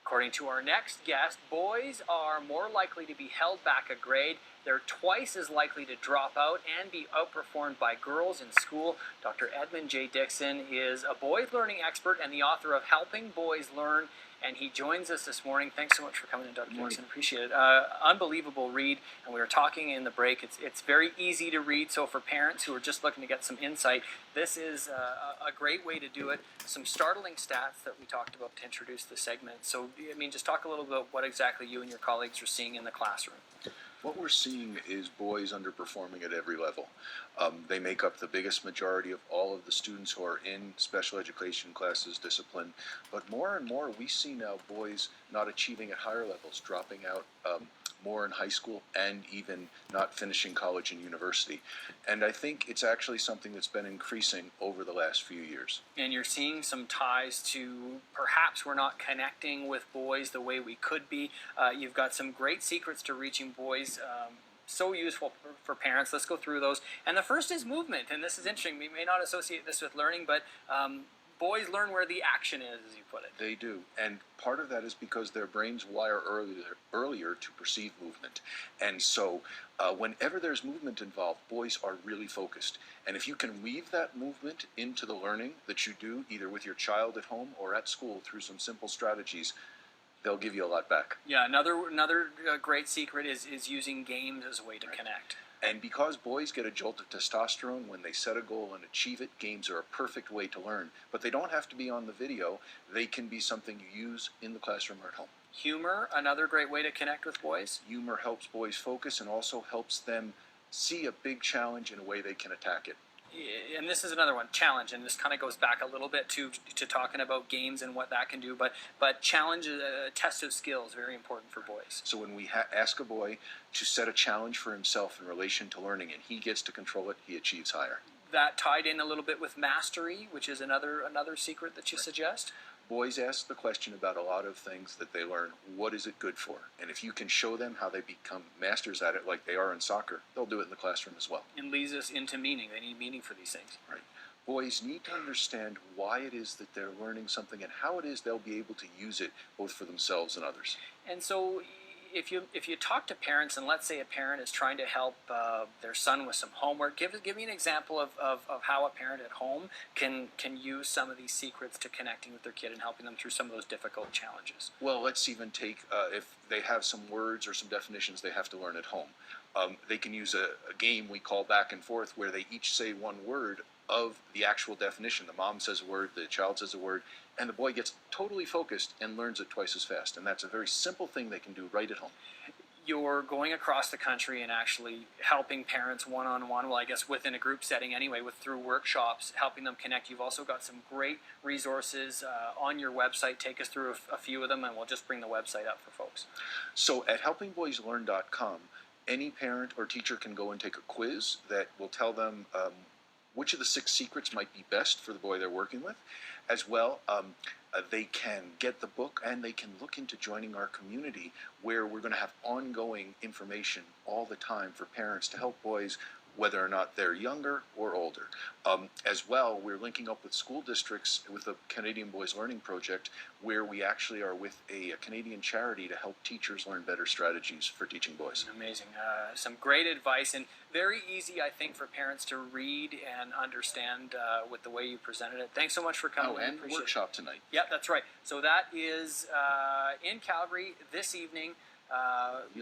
According to our next guest, boys are more likely to be held back a grade. They're twice as likely to drop out and be outperformed by girls in school. Dr. Edmond J. Dixon is a boys learning expert and the author of Helping Boys Learn, and he joins us this morning. Thanks so much for coming in, Dr. Dixon. Appreciate it. Unbelievable read, and we were talking in the break. It's very easy to read, so for parents who are just looking to get some insight, this is a great way to do it. Some startling stats that we talked about to introduce the segment. So, just talk a little bit about what exactly you and your colleagues are seeing in the classroom. What we're seeing is boys underperforming at every level. They make up the biggest majority of all of the students who are in special education classes, discipline. But more and more we see now boys not achieving at higher levels, dropping out more in high school and even not finishing college and university. And I think it's actually something that's been increasing over the last few years. And you're seeing some ties to perhaps we're not connecting with boys the way we could be. You've got some great secrets to reaching boys. So useful for parents. Let's go through those. And the first is movement. And this is interesting. We may not associate this with learning, but boys learn where the action is, as you put it. They do. And part of that is because their brains wire earlier to perceive movement. And so whenever there's movement involved, boys are really focused. And if you can weave that movement into the learning that you do, either with your child at home or at school through some simple strategies, they'll give you a lot back. Yeah, another great secret is using games as a way to connect. And because boys get a jolt of testosterone when they set a goal and achieve it, games are a perfect way to learn. But they don't have to be on the video. They can be something you use in the classroom or at home. Humor, another great way to connect with boys. Humor helps boys focus and also helps them see a big challenge in a way they can attack it. And this is another one, challenge, and this kind of goes back a little bit to talking about games and what that can do, but challenge, a test of skills, very important for boys. So when we ask a boy to set a challenge for himself in relation to learning and he gets to control it, he achieves higher. That tied in a little bit with mastery, which is another secret that you suggest. Boys ask the question about a lot of things that they learn. What is it good for? And if you can show them how they become masters at it like they are in soccer, they'll do it in the classroom as well. And leads us into meaning. They need meaning for these things. Right. Boys need to understand why it is that they're learning something and how it is they'll be able to use it both for themselves and others. And so if you talk to parents, and let's say a parent is trying to help their son with some homework, give me an example of how a parent at home can use some of these secrets to connecting with their kid and helping them through some of those difficult challenges. Well, let's even take if they have some words or some definitions they have to learn at home. They can use a game we call back and forth where they each say one word of the actual definition. The mom says a word, the child says a word, and the boy gets totally focused and learns it twice as fast. And that's a very simple thing they can do right at home. You're going across the country and actually helping parents one-on-one, well, I guess within a group setting anyway, through workshops, helping them connect. You've also got some great resources on your website. Take us through a few of them, and we'll just bring the website up for folks. So at helpingboyslearn.com, any parent or teacher can go and take a quiz that will tell them which of the 6 secrets might be best for the boy they're working with. As well, they can get the book and they can look into joining our community where we're going to have ongoing information all the time for parents to help boys whether or not they're younger or older. As well, we're linking up with school districts with the Canadian Boys Learning Project, where we actually are with a Canadian charity to help teachers learn better strategies for teaching boys. Amazing. Some great advice, and very easy, I think, for parents to read and understand with the way you presented it. Thanks so much for coming. Oh, and workshop tonight. Yeah, that's right. So that is in Calgary this evening.